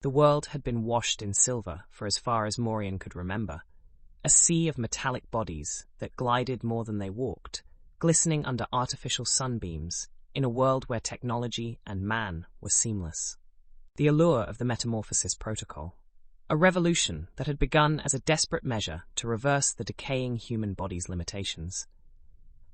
The world had been washed in silver for as far as Morien could remember, a sea of metallic bodies that glided more than they walked, glistening under artificial sunbeams, in a world where technology and man were seamless. The allure of the Metamorphosis Protocol, a revolution that had begun as a desperate measure to reverse the decaying human body's limitations.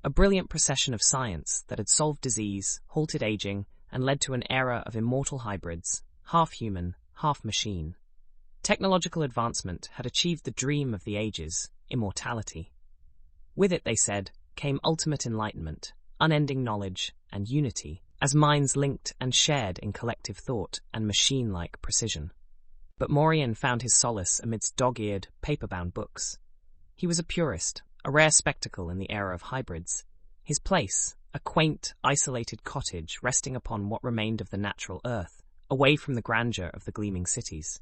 A brilliant procession of science that had solved disease, halted aging, and led to an era of immortal hybrids, half human, half machine. Technological advancement had achieved the dream of the ages, immortality. With it, they said, came ultimate enlightenment, unending knowledge, and unity, as minds linked and shared in collective thought and machine-like precision. But Morien found his solace amidst dog-eared, paper-bound books. He was a purist, a rare spectacle in the era of hybrids. His place, a quaint, isolated cottage resting upon what remained of the natural earth, away from the grandeur of the gleaming cities.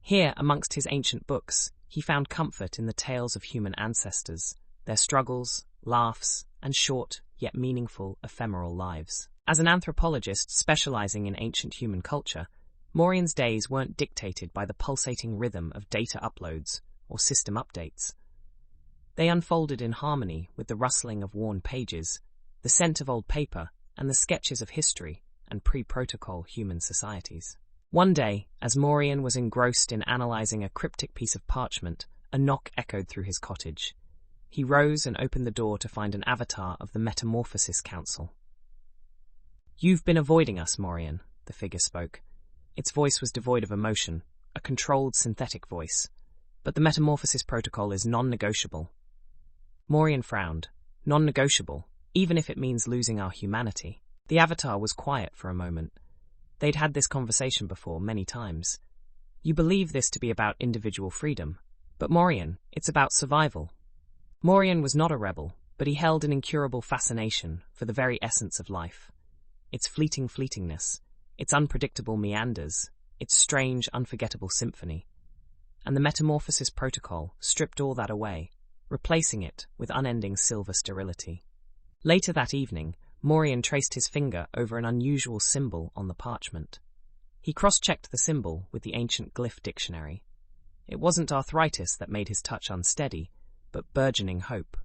Here, amongst his ancient books, he found comfort in the tales of human ancestors, their struggles, laughs, and short, yet meaningful, ephemeral lives. As an anthropologist specializing in ancient human culture, Morien's days weren't dictated by the pulsating rhythm of data uploads or system updates. They unfolded in harmony with the rustling of worn pages, the scent of old paper, and the sketches of history and pre-protocol human societies. One day, as Morien was engrossed in analyzing a cryptic piece of parchment, a knock echoed through his cottage. He rose and opened the door to find an avatar of the Metamorphosis Council. "You've been avoiding us, Morien," the figure spoke. Its voice was devoid of emotion, a controlled synthetic voice. "But the Metamorphosis Protocol is non-negotiable." Morien frowned. Non-negotiable, even if it means losing our humanity. The avatar was quiet for a moment. They'd had this conversation before many times. "You believe this to be about individual freedom, but Morien, it's about survival." Morien was not a rebel, but he held an incurable fascination for the very essence of life. Its fleetingness, its unpredictable meanders, its strange, unforgettable symphony. And the Metamorphosis Protocol stripped all that away, replacing it with unending silver sterility. Later that evening, Morien traced his finger over an unusual symbol on the parchment. He cross-checked the symbol with the ancient glyph dictionary. It wasn't arthritis that made his touch unsteady, but burgeoning hope.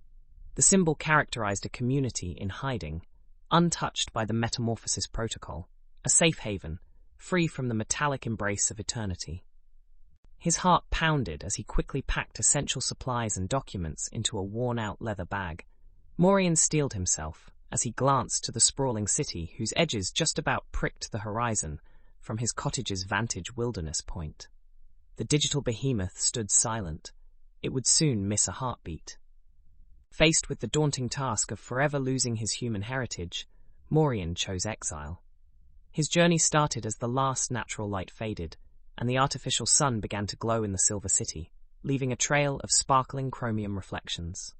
The symbol characterized a community in hiding, untouched by the Metamorphosis Protocol, a safe haven, free from the metallic embrace of eternity. His heart pounded as he quickly packed essential supplies and documents into a worn-out leather bag. Morien steeled himself as he glanced to the sprawling city whose edges just about pricked the horizon from his cottage's vantage wilderness point. The digital behemoth stood silent. It would soon miss a heartbeat. Faced with the daunting task of forever losing his human heritage, Morien chose exile. His journey started as the last natural light faded, and the artificial sun began to glow in the silver city, leaving a trail of sparkling chromium reflections.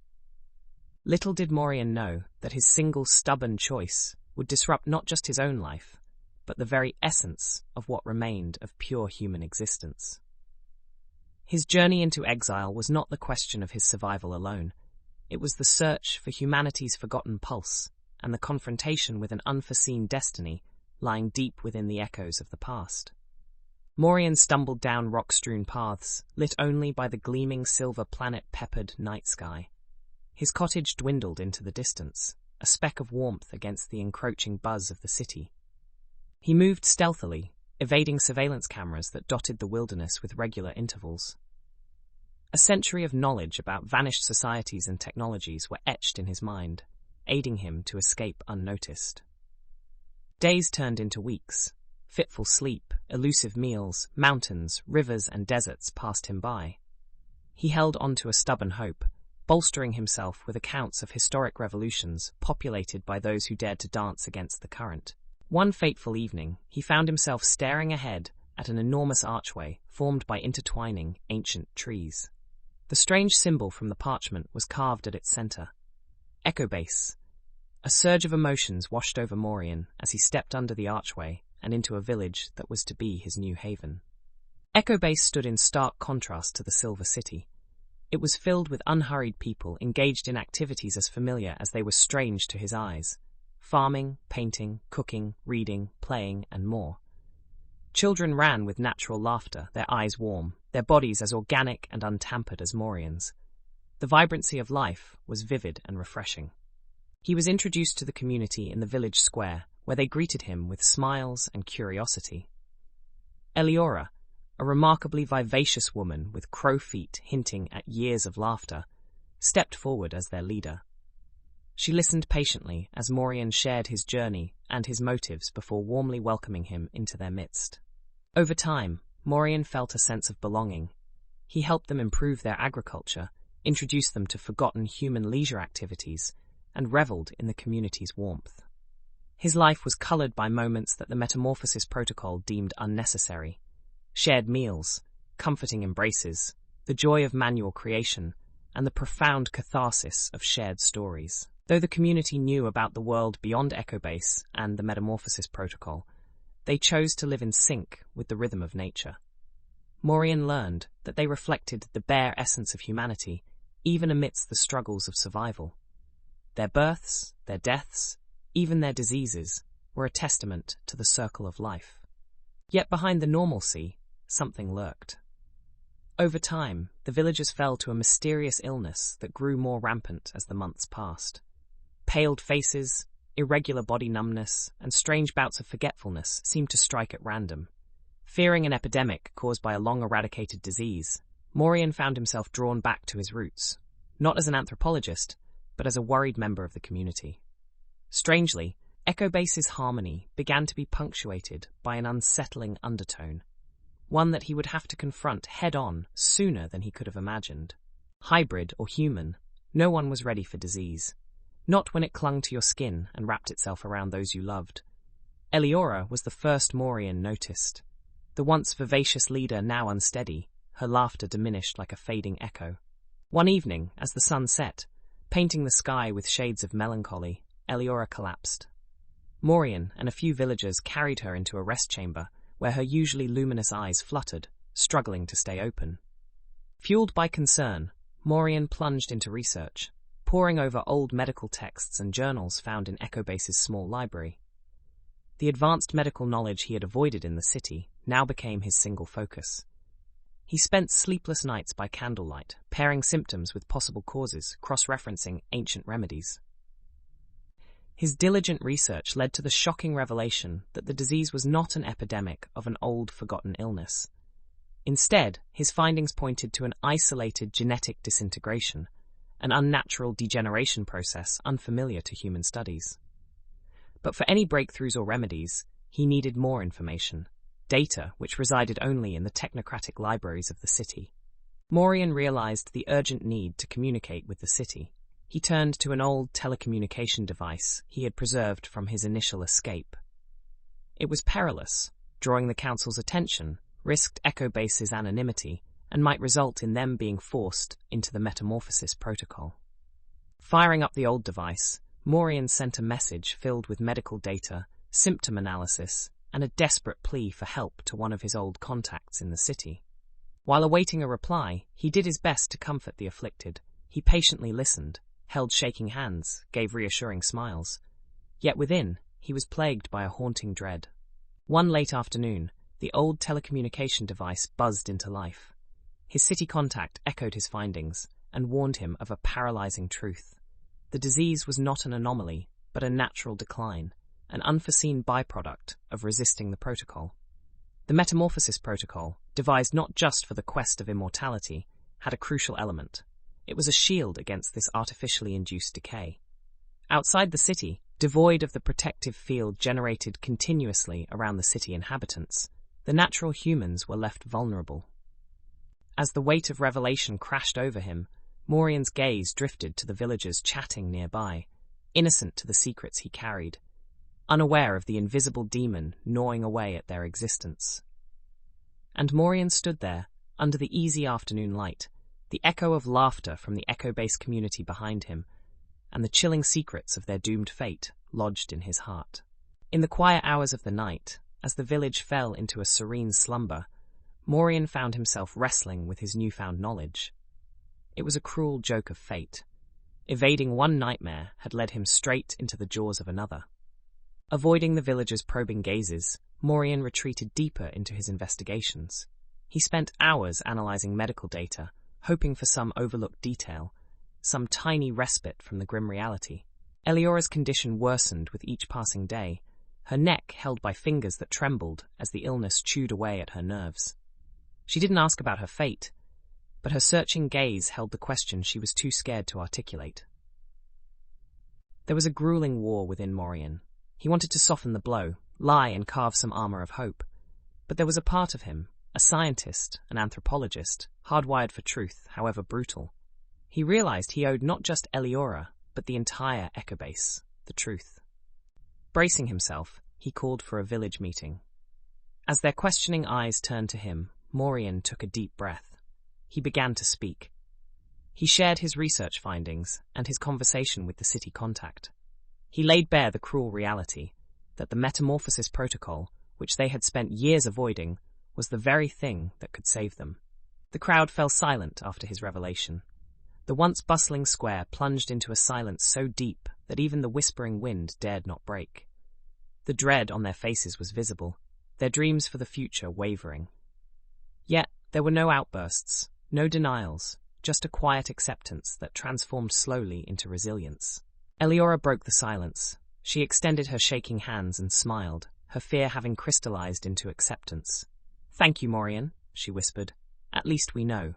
Little did Morien know that his single stubborn choice would disrupt not just his own life, but the very essence of what remained of pure human existence. His journey into exile was not the question of his survival alone. It was the search for humanity's forgotten pulse and the confrontation with an unforeseen destiny lying deep within the echoes of the past. Morien stumbled down rock-strewn paths, lit only by the gleaming silver planet-peppered night sky. His cottage dwindled into the distance, a speck of warmth against the encroaching buzz of the city. He moved stealthily, evading surveillance cameras that dotted the wilderness with regular intervals. A century of knowledge about vanished societies and technologies were etched in his mind, aiding him to escape unnoticed. Days turned into weeks. Fitful sleep, elusive meals, mountains, rivers, and deserts passed him by. He held on to a stubborn hope, bolstering himself with accounts of historic revolutions populated by those who dared to dance against the current. One fateful evening, he found himself staring ahead at an enormous archway formed by intertwining ancient trees. The strange symbol from the parchment was carved at its center. Echo base. A surge of emotions washed over Morien as he stepped under the archway and into a village that was to be his new haven. Echo base stood in stark contrast to the Silver City. It was filled with unhurried people engaged in activities as familiar as they were strange to his eyes. Farming, painting, cooking, reading, playing, and more. Children ran with natural laughter, their eyes warm, their bodies as organic and untampered as Morien's. The vibrancy of life was vivid and refreshing. He was introduced to the community in the village square, where they greeted him with smiles and curiosity. Eliora, a remarkably vivacious woman with crow feet hinting at years of laughter, stepped forward as their leader. She listened patiently as Morien shared his journey and his motives before warmly welcoming him into their midst. Over time, Morien felt a sense of belonging. He helped them improve their agriculture, introduced them to forgotten human leisure activities, and reveled in the community's warmth. His life was colored by moments that the Metamorphosis Protocol deemed unnecessary. Shared meals, comforting embraces, the joy of manual creation, and the profound catharsis of shared stories. Though the community knew about the world beyond Echobase and the Metamorphosis Protocol, they chose to live in sync with the rhythm of nature. Morien learned that they reflected the bare essence of humanity, even amidst the struggles of survival. Their births, their deaths, even their diseases, were a testament to the circle of life. Yet behind the normalcy, something lurked. Over time, the villagers fell to a mysterious illness that grew more rampant as the months passed. Paled faces, irregular body numbness, and strange bouts of forgetfulness seemed to strike at random. Fearing an epidemic caused by a long-eradicated disease, Morien found himself drawn back to his roots, not as an anthropologist, but as a worried member of the community. Strangely, Echobase's harmony began to be punctuated by an unsettling undertone, one that he would have to confront head-on sooner than he could have imagined. Hybrid or human, no one was ready for disease. Not when it clung to your skin and wrapped itself around those you loved. Eliora was the first Morien noticed. The once vivacious leader now unsteady, her laughter diminished like a fading echo. One evening, as the sun set, painting the sky with shades of melancholy, Eliora collapsed. Morien and a few villagers carried her into a rest chamber, where her usually luminous eyes fluttered, struggling to stay open. Fueled by concern, Morien plunged into research, poring over old medical texts and journals found in Echobase's small library. The advanced medical knowledge he had avoided in the city now became his single focus. He spent sleepless nights by candlelight, pairing symptoms with possible causes, cross-referencing ancient remedies. His diligent research led to the shocking revelation that the disease was not an epidemic of an old, forgotten illness. Instead, his findings pointed to an isolated genetic disintegration, an unnatural degeneration process unfamiliar to human studies. But for any breakthroughs or remedies, he needed more information, data which resided only in the technocratic libraries of the city. Morien realized the urgent need to communicate with the city. He turned to an old telecommunication device he had preserved from his initial escape. It was perilous, drawing the council's attention, risked Echobase's anonymity, and might result in them being forced into the Metamorphosis Protocol. Firing up the old device, Morien sent a message filled with medical data, symptom analysis, and a desperate plea for help to one of his old contacts in the city. While awaiting a reply, he did his best to comfort the afflicted. He patiently listened, held shaking hands, gave reassuring smiles. Yet within, he was plagued by a haunting dread. One late afternoon, the old telecommunication device buzzed into life. His city contact echoed his findings and warned him of a paralyzing truth. The disease was not an anomaly, but a natural decline, an unforeseen byproduct of resisting the protocol. The Metamorphosis Protocol, devised not just for the quest of immortality, had a crucial element. It was a shield against this artificially induced decay. Outside the city, devoid of the protective field generated continuously around the city inhabitants, the natural humans were left vulnerable. As the weight of revelation crashed over him, Morien's gaze drifted to the villagers chatting nearby, innocent to the secrets he carried, unaware of the invisible demon gnawing away at their existence. And Morien stood there, under the easy afternoon light, the echo of laughter from the Echobase community behind him, and the chilling secrets of their doomed fate lodged in his heart. In the quiet hours of the night, as the village fell into a serene slumber, Morien found himself wrestling with his newfound knowledge. It was a cruel joke of fate. Evading one nightmare had led him straight into the jaws of another. Avoiding the villagers' probing gazes, Morien retreated deeper into his investigations. He spent hours analyzing medical data, hoping for some overlooked detail, some tiny respite from the grim reality. Eliora's condition worsened with each passing day, her neck held by fingers that trembled as the illness chewed away at her nerves. She didn't ask about her fate, but her searching gaze held the question she was too scared to articulate. There was a grueling war within Morien. He wanted to soften the blow, lie and carve some armor of hope. But there was a part of him, a scientist, an anthropologist, hardwired for truth, however brutal. He realized he owed not just Eliora, but the entire Echobase, the truth. Bracing himself, he called for a village meeting. As their questioning eyes turned to him, Morien took a deep breath. He began to speak. He shared his research findings and his conversation with the city contact. He laid bare the cruel reality that the metamorphosis protocol, which they had spent years avoiding, was the very thing that could save them. The crowd fell silent after his revelation. The once bustling square plunged into a silence so deep that even the whispering wind dared not break. The dread on their faces was visible, their dreams for the future wavering. Yet there were no outbursts, no denials, just a quiet acceptance that transformed slowly into resilience. Eliora broke the silence. She extended her shaking hands and smiled, her fear having crystallized into acceptance. "Thank you, Morien," she whispered. "At least we know."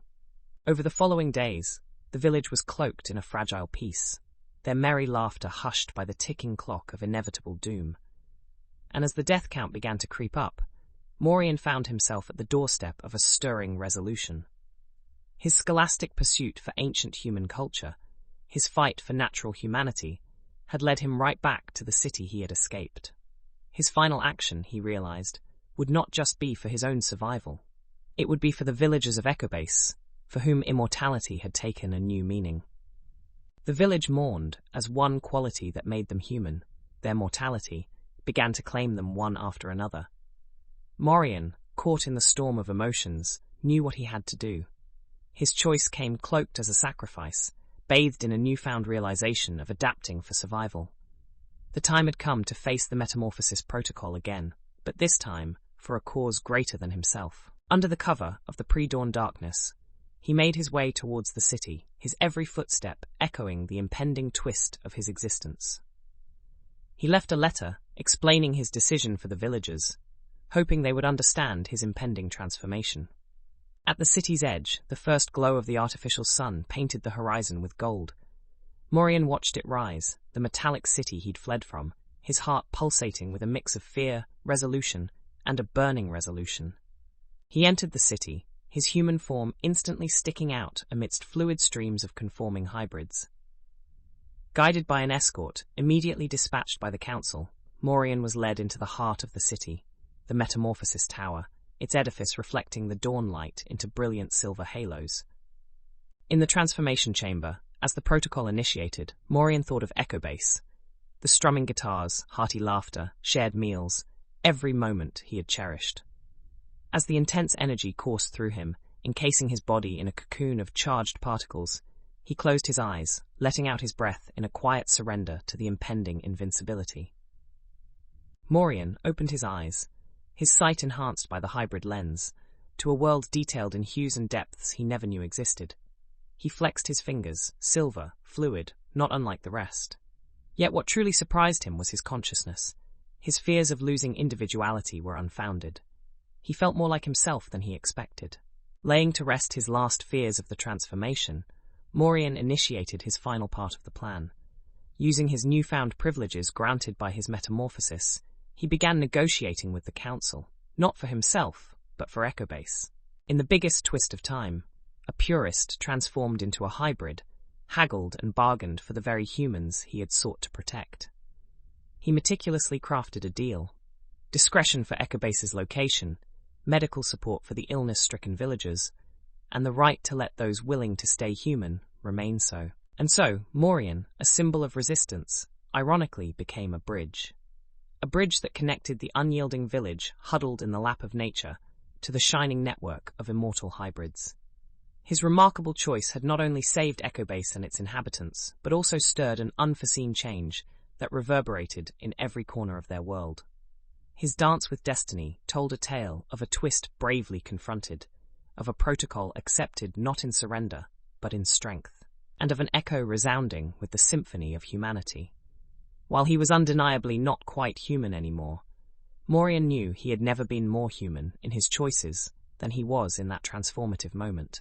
Over the following days, the village was cloaked in a fragile peace, their merry laughter hushed by the ticking clock of inevitable doom. And as the death count began to creep up, Morien found himself at the doorstep of a stirring resolution. His scholastic pursuit for ancient human culture, his fight for natural humanity, had led him right back to the city he had escaped. His final action, he realized, would not just be for his own survival. It would be for the villagers of Echobase, for whom immortality had taken a new meaning. The village mourned as one quality that made them human, their mortality, began to claim them one after another. Morien, caught in the storm of emotions, knew what he had to do. His choice came cloaked as a sacrifice, bathed in a newfound realization of adapting for survival. The time had come to face the metamorphosis protocol again, but this time for a cause greater than himself. Under the cover of the pre-dawn darkness, he made his way towards the city, his every footstep echoing the impending twist of his existence. He left a letter explaining his decision for the villagers, hoping they would understand his impending transformation. At the city's edge, the first glow of the artificial sun painted the horizon with gold. Morien watched it rise, the metallic city he'd fled from, his heart pulsating with a mix of fear, resolution, and a burning resolution. He entered the city, his human form instantly sticking out amidst fluid streams of conforming hybrids. Guided by an escort, immediately dispatched by the council, Morien was led into the heart of the city, the Metamorphosis Tower, its edifice reflecting the dawn light into brilliant silver halos. In the transformation chamber, as the protocol initiated, Morien thought of Echobase, the strumming guitars, hearty laughter, shared meals, every moment he had cherished. As the intense energy coursed through him, encasing his body in a cocoon of charged particles, he closed his eyes, letting out his breath in a quiet surrender to the impending invincibility. Morien opened his eyes, his sight enhanced by the hybrid lens, to a world detailed in hues and depths he never knew existed. He flexed his fingers, silver, fluid, not unlike the rest. Yet what truly surprised him was his consciousness. His fears of losing individuality were unfounded. He felt more like himself than he expected. Laying to rest his last fears of the transformation, Morien initiated his final part of the plan. Using his newfound privileges granted by his metamorphosis, he began negotiating with the council, not for himself, but for Echobase. In the biggest twist of time, a purist transformed into a hybrid, haggled and bargained for the very humans he had sought to protect. He meticulously crafted a deal: discretion for Echobase's location, medical support for the illness-stricken villagers, and the right to let those willing to stay human remain so. And so, Morien, a symbol of resistance, ironically became a bridge. A bridge that connected the unyielding village huddled in the lap of nature to the shining network of immortal hybrids. His remarkable choice had not only saved Echobase and its inhabitants, but also stirred an unforeseen change that reverberated in every corner of their world. His dance with destiny told a tale of a twist bravely confronted, of a protocol accepted not in surrender, but in strength, and of an echo resounding with the symphony of humanity. While he was undeniably not quite human anymore, Morien knew he had never been more human in his choices than he was in that transformative moment.